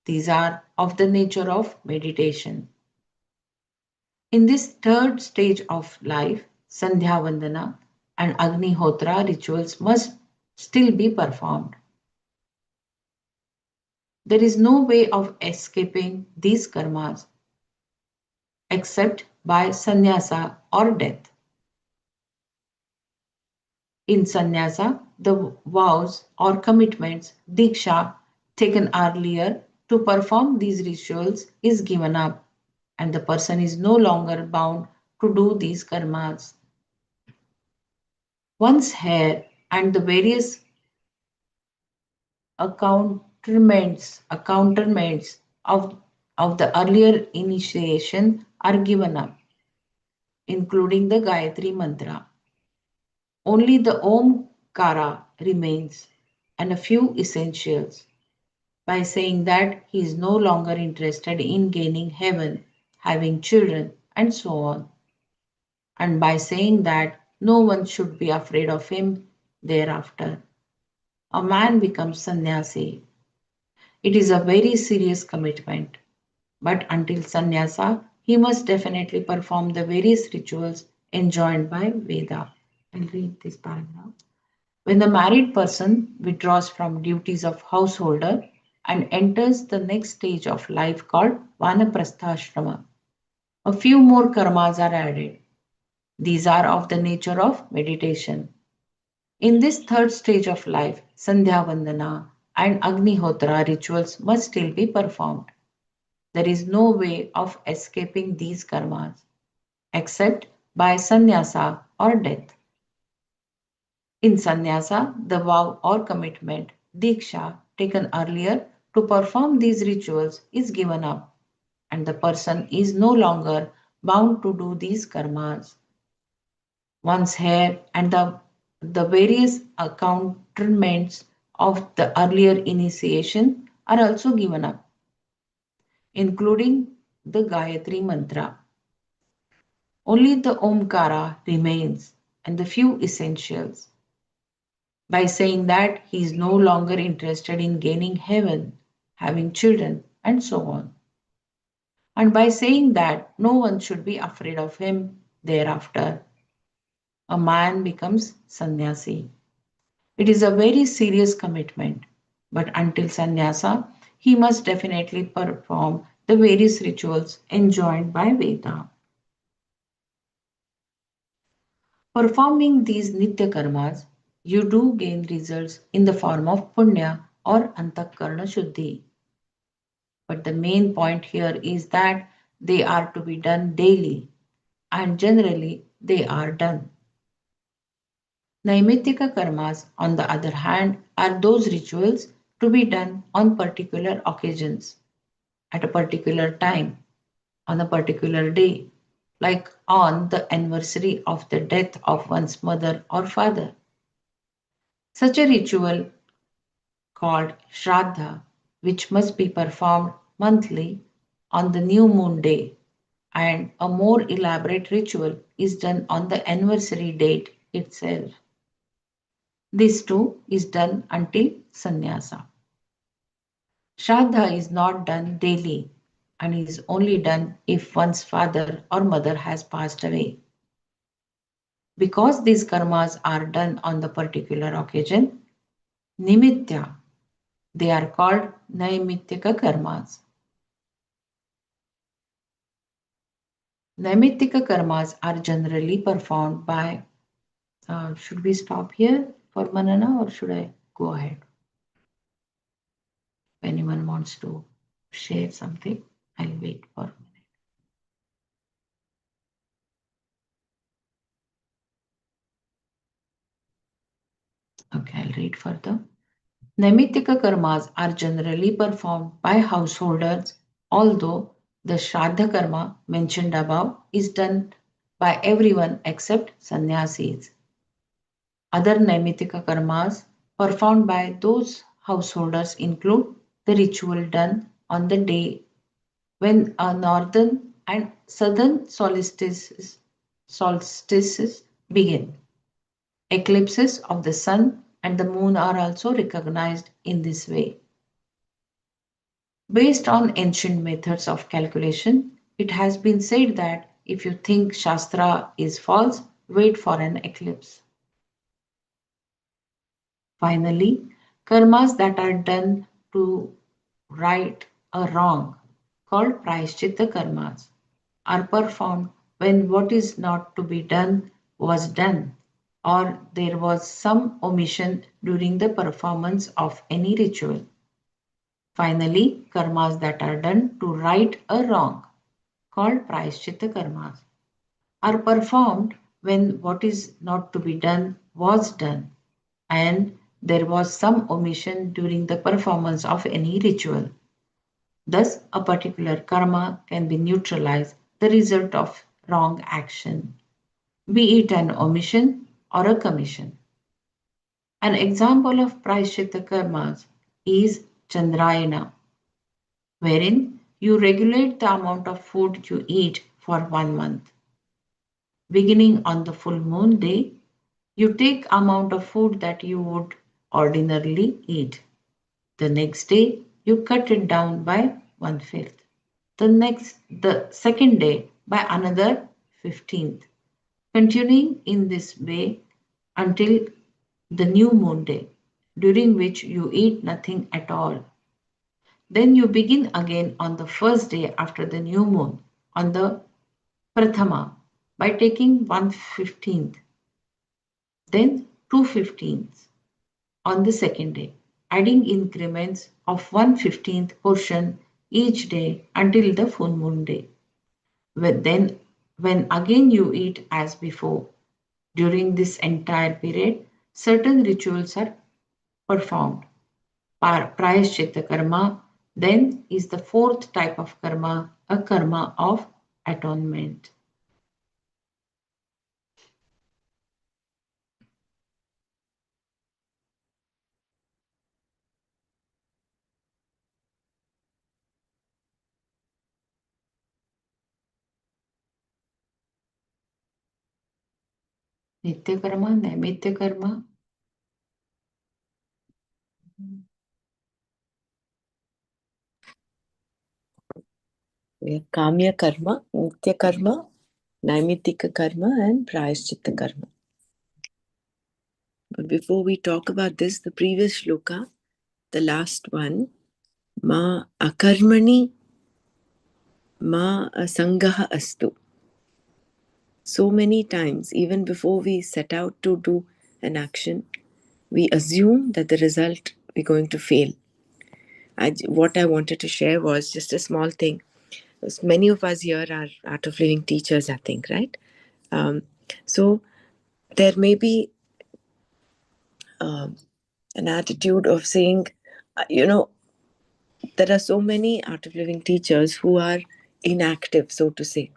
These are of the nature of meditation. In this third stage of life, Sandhya Vandana and Agni Hotra rituals must still be performed. There is no way of escaping these karmas except by sannyasa or death. In sannyasa, the vows or commitments, diksha, taken earlier to perform these rituals is given up, and the person is no longer bound to do these karmas. One's hair and the various accoutrements of the earlier initiation are given up, including the Gayatri Mantra. Only the Omkara remains and a few essentials. By saying that he is no longer interested in gaining heaven, having children, and so on. And by saying that no one should be afraid of him thereafter. A man becomes sannyasi. It is a very serious commitment. But until sannyasa, he must definitely perform the various rituals enjoined by Veda. I'll read this paragraph. When the married person withdraws from duties of householder and enters the next stage of life called Vanaprastha, a few more karmas are added. These are of the nature of meditation. In this third stage of life, Sandhya Vandana and Agnihotra rituals must still be performed. There is no way of escaping these karmas except by sannyasa or death. In sannyasa, the vow or commitment, diksha, taken earlier to perform these rituals is given up, and the person is no longer bound to do these karmas. One's hair and the various accoutrements of the earlier initiation are also given up, including the Gayatri Mantra. Only the Omkara remains and the few essentials. By saying that he is no longer interested in gaining heaven, having children, and so on. And by saying that no one should be afraid of him thereafter, a man becomes sannyasi. It is a very serious commitment, but until sannyasa, he must definitely perform the various rituals enjoined by Veda. Performing these nitya karmas, you do gain results in the form of punya or antakarna shuddhi. But the main point here is that they are to be done daily, and generally they are done. Naimittika karmas, on the other hand, are those rituals to be done on particular occasions, at a particular time, on a particular day, like on the anniversary of the death of one's mother or father. Such a ritual, called Shraddha, which must be performed monthly on the new moon day, and a more elaborate ritual is done on the anniversary date itself. This too is done until sannyasa. Shraddha is not done daily and is only done if one's father or mother has passed away. Because these karmas are done on the particular occasion, nimitya, they are called naimittika karmas. Naimittika karmas are generally performed by, should we stop here for Manana or should I go ahead? If anyone wants to share something, I'll wait for a minute. Okay, I'll read further. Naimittika karmas are generally performed by householders, although the Shraddha karma mentioned above is done by everyone except sannyasis. Other Naimittika karmas performed by those householders include the ritual done on the day when a northern and southern solstices begin. Eclipses of the sun and the moon are also recognized in this way. Based on ancient methods of calculation, it has been said that if you think Shastra is false, wait for an eclipse. Finally, karmas that are done to right a wrong, called prayashchitta karmas, are performed when what is not to be done was done, or there was some omission during the performance of any ritual. Finally, karmas that are done to right a wrong, called prayashchitta karmas, are performed when what is not to be done was done and there was some omission during the performance of any ritual. Thus, a particular karma can be neutralized, the result of wrong action, be it an omission or a commission. An example of prayashchitta karmas is Chandrayana, wherein you regulate the amount of food you eat for 1 month. Beginning on the full moon day, you take amount of food that you would ordinarily eat. The next day, you cut it down by 1/5. The second day by another 15th, continuing in this way until the new moon day, during which you eat nothing at all. Then you begin again on the first day after the new moon, on the Prathama, by taking 1/15th, then 2/15ths on the second day, adding increments of 1/15th portion each day until the full moon day. Then, when again you eat as before, during this entire period, certain rituals are performed. Prayashchitta karma then is the fourth type of karma, a karma of atonement. Nitya karma, naimitya karma.
We have Kamya Karma, Nitya Karma, Naimitika Karma, and Prayashchitta Karma. But before we talk about this, the previous shloka, the last one, Ma Akarmani Ma Asangaha Astu. So many times, even before we set out to do an action, we assume that the result we're going to fail. What I wanted to share was just a small thing. Many of us here are art of living teachers, I think, right? So there may be an attitude of saying, You know, there are so many art of living teachers who are inactive, so to say,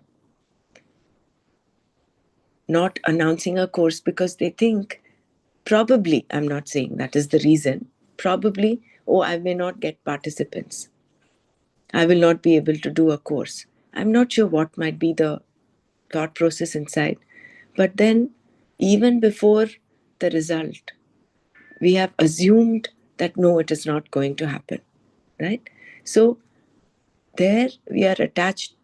not announcing a course because they think, probably, I'm not saying that is the reason, probably, oh, I may not get participants. I will not be able to do a course. I'm not sure what might be the thought process inside. But then, even before the result, we have assumed that no, it is not going to happen, right? So, there we are attached,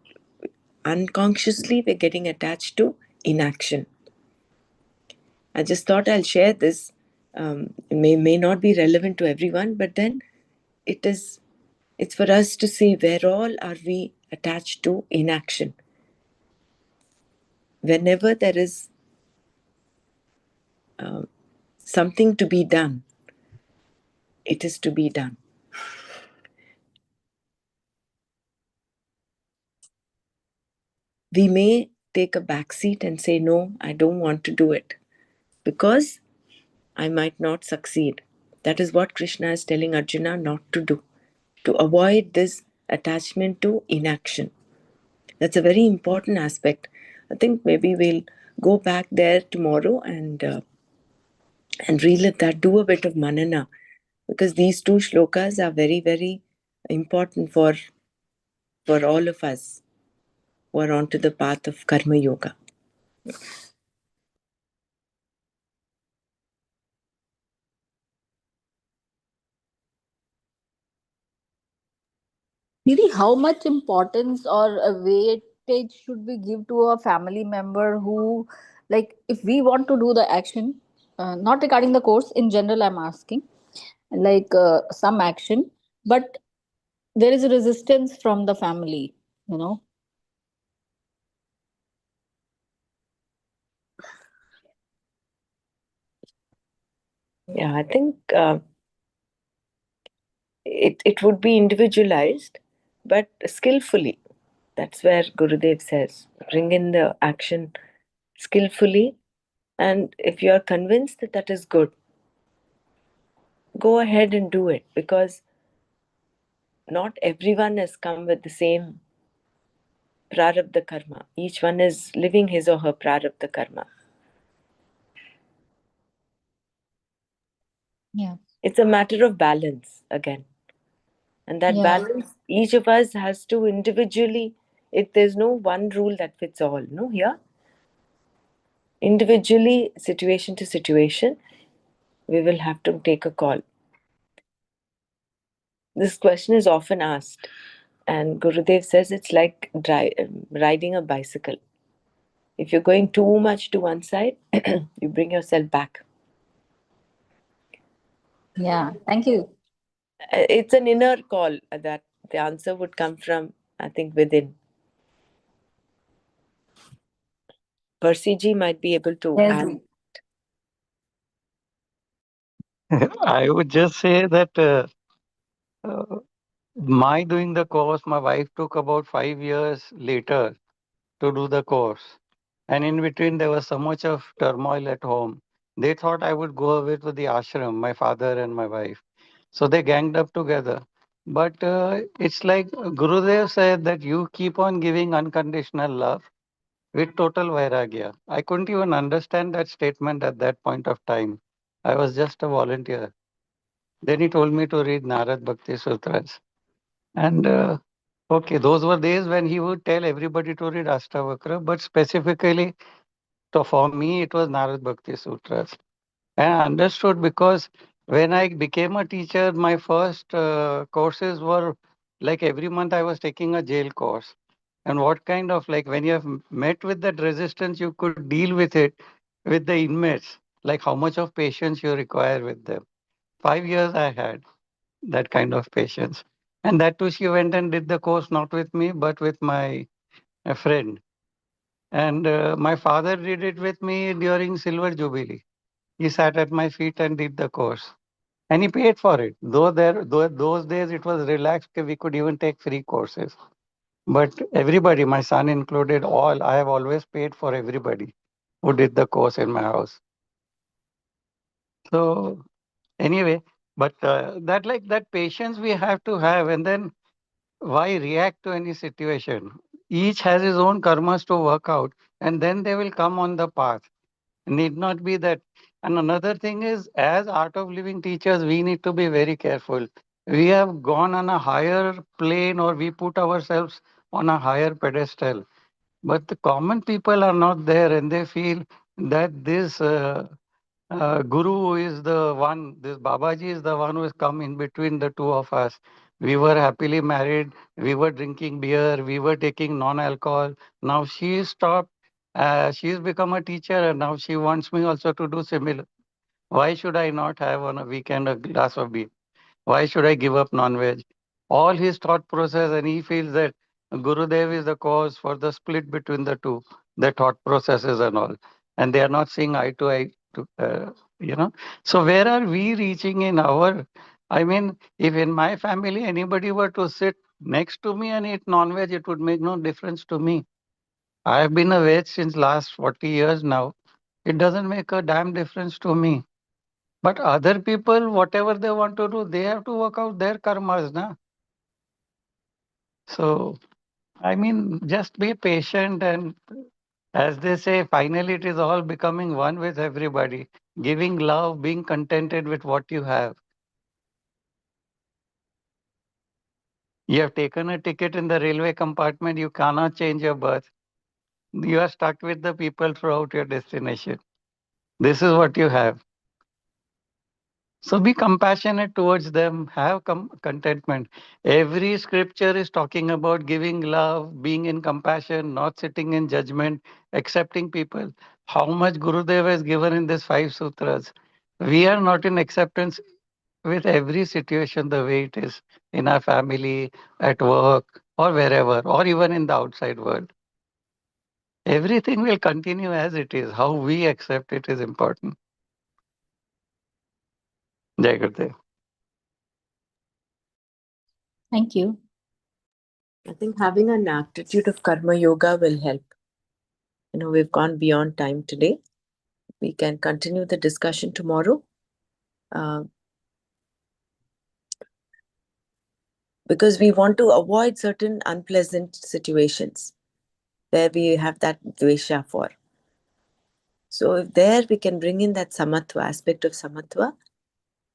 unconsciously, we're getting attached to inaction. I just thought I'll share this. It may not be relevant to everyone, but then it is. It's for us to see where all are we attached to inaction. Whenever there is something to be done, it is to be done. We may take a back seat and say, no, I don't want to do it because I might not succeed. That is what Krishna is telling Arjuna not to do, to avoid this attachment to inaction. That's a very important aspect. I think maybe we'll go back there tomorrow and relive that. Do a bit of Manana, because these two shlokas are very, very important for all of us who are onto the path of Karma Yoga.
Didi, how much importance or a weightage should we give to a family member who, like, if we want to do the action, not regarding the course, in general, I'm asking, like some action, but there is a resistance from the family, you know?
Yeah, I think it would be individualized, but skillfully. That's where Gurudev says, bring in the action skillfully. And if you are convinced that that is good, go ahead and do it, because not everyone has come with the same prarabdha karma. Each one is living his or her prarabdha karma.
Yeah.
It's a matter of balance again. And that
Yeah.
balance, each of us has to individually, there's no one rule that fits all, no, here. Individually, situation to situation, we will have to take a call. This question is often asked, and Gurudev says it's like riding a bicycle. If you're going too much to one side, you bring yourself back.
Yeah. Thank you.
It's an inner call that the answer would come from, I think, within. Percy G might be able to
Yes.
add.
I would just say that uh, my doing the course, my wife took about 5 years later to do the course. And in between, there was so much of turmoil at home. They thought I would go away to the ashram, my father and my wife. So they ganged up together. But it's like Gurudev said that you keep on giving unconditional love with total vairagya. I couldn't even understand that statement at that point of time. I was just a volunteer. Then he told me to read Narad Bhakti Sutras. And okay, those were days when he would tell everybody to read Ashtavakra, but specifically for me, it was Narad Bhakti Sutras. And I understood because when I became a teacher, my first courses were like every month I was taking a jail course. And what kind of, like, when you have met with that resistance, you could deal with it with the inmates, like how much of patience you require with them. 5 years I had that kind of patience. And that too, she went and did the course not with me, but with my friend. And my father did it with me during Silver Jubilee. He sat at my feet and did the course. And he paid for it. Though those days it was relaxed, we could even take free courses. But everybody, my son included, all, I have always paid for everybody who did the course in my house. So anyway, But that patience we have to have, and then why react to any situation? Each has his own karmas to work out, and then they will come on the path. Need not be that. And another thing is, as art of living teachers, we need to be very careful. We have gone on a higher plane, or we put ourselves on a higher pedestal. But the common people are not there, and they feel that this Guru is the one, this Babaji is the one who has come in between the two of us. We were happily married, we were drinking beer, we were taking non alcohol. Now she stopped, she's become a teacher, and now she wants me also to do similar. Why should I not have on a weekend a glass of beer? Why should I give up non-veg? All his thought process, and he feels that Gurudev is the cause for the split between the two, the thought processes and all, and they are not seeing eye to eye. You know, so where are we reaching in our? I mean, if in my family anybody were to sit next to me and eat non-veg, it would make no difference to me. I have been a veg since last 40 years now. It doesn't make a damn difference to me. But other people, whatever they want to do, they have to work out their karmas, na? So, I mean, just be patient, and as they say, finally it is all becoming one with everybody. Giving love, being contented with what you have. You have taken a ticket in the railway compartment, you cannot change your berth. You are stuck with the people throughout your destination. This is what you have. So be compassionate towards them, have contentment. Every scripture is talking about giving love, being in compassion, not sitting in judgment, accepting people. How much Gurudev has given in these 5 sutras. We are not in acceptance with every situation the way it is in our family, at work, or wherever, or even in the outside world. Everything will continue as it is. How we accept it is important. Jai Gurudev.
Thank you.
I think having an attitude of karma yoga will help. We've gone beyond time today. We can continue the discussion tomorrow. Uh, because we want to avoid certain unpleasant situations where we have that dvesha for. So if there we can bring in that samatva, aspect of samatva,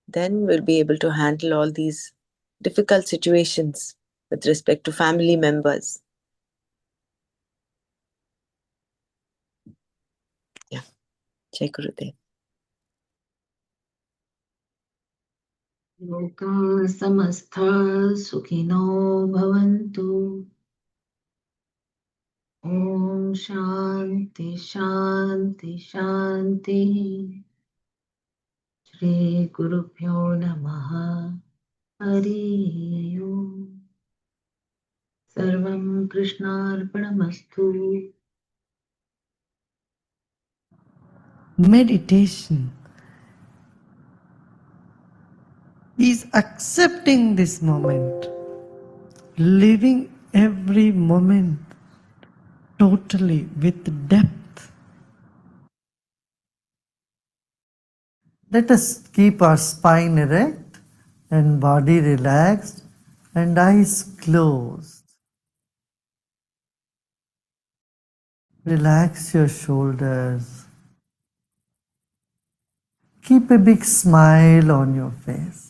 then we'll be able to handle all these difficult situations with respect to family members. Yeah. Jai Gurudev.
लोका समस्ता सुखिनो भवन्तु। ॐ शान्ति शान्ति शान्तिः। श्रीगुरुभ्यो नमः। हरि ओम्। सर्वं कृष्णार्पणमस्तु।
Meditation is accepting this moment, living every moment totally with depth. Let us keep our spine erect and body relaxed and eyes closed. Relax your shoulders. Keep a big smile on your face.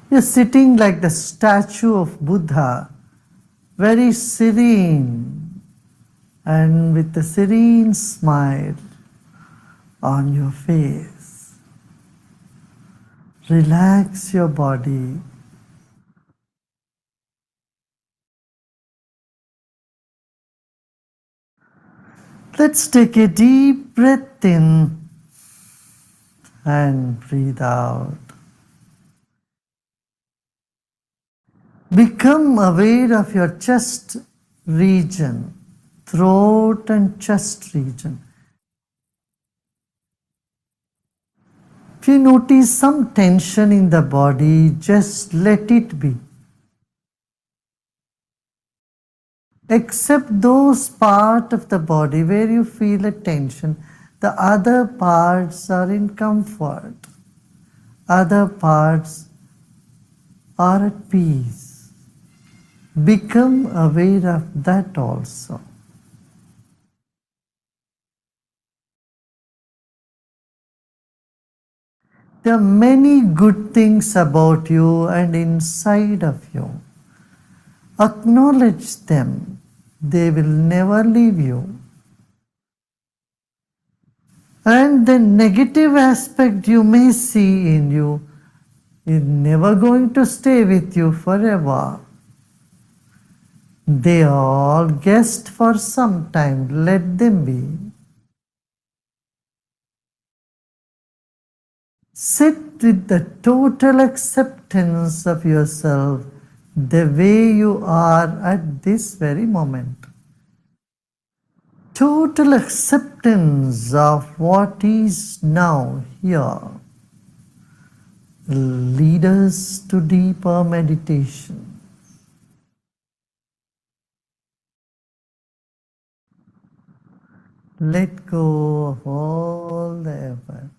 You're sitting like the statue of Buddha, very serene and with a serene smile on your face. Relax your body. Let's take a deep breath in and breathe out. Become aware of your chest region, throat and chest region. If you notice some tension in the body, just let it be. Accept those parts of the body where you feel a tension. The other parts are in comfort. Other parts are at peace. Become aware of that also. There are many good things about you and inside of you. Acknowledge them. They will never leave you. And the negative aspect you may see in you is never going to stay with you forever. They are all guests for some time. Let them be. Sit with the total acceptance of yourself the way you are at this very moment. Total acceptance of what is now here will lead us to deeper meditation. Let go of all the effort.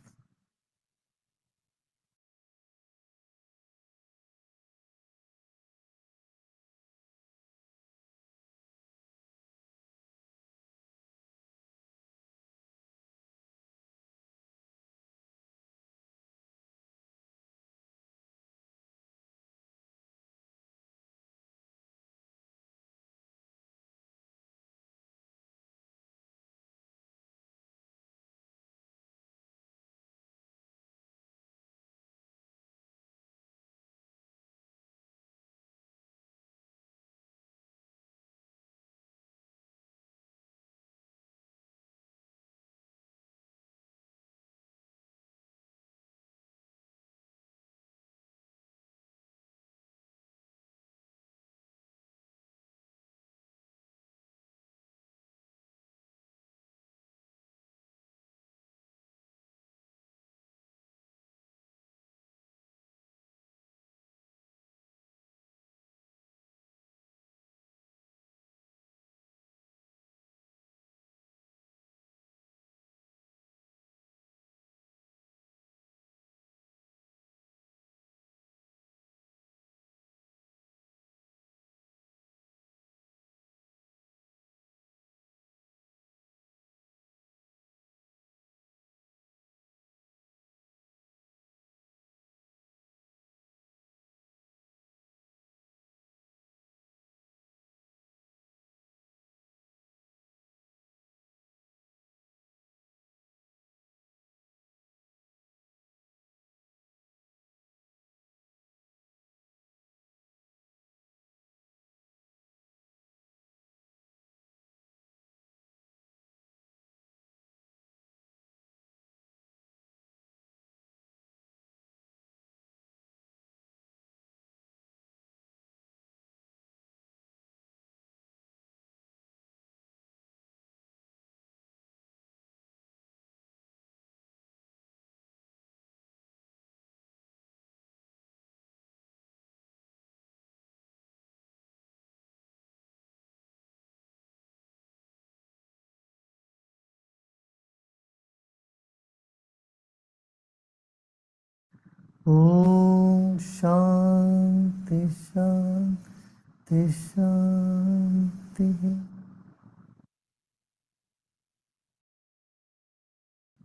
Om Shanti Shanti Shanti.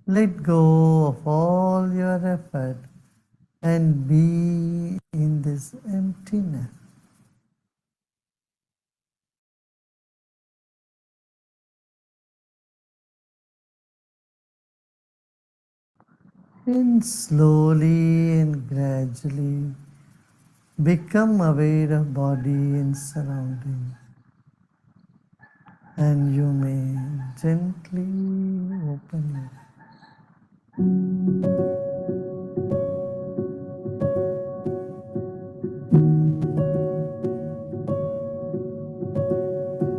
Let go of all your effort and be in this emptiness. And slowly and gradually become aware of body and surroundings. And you may gently open it.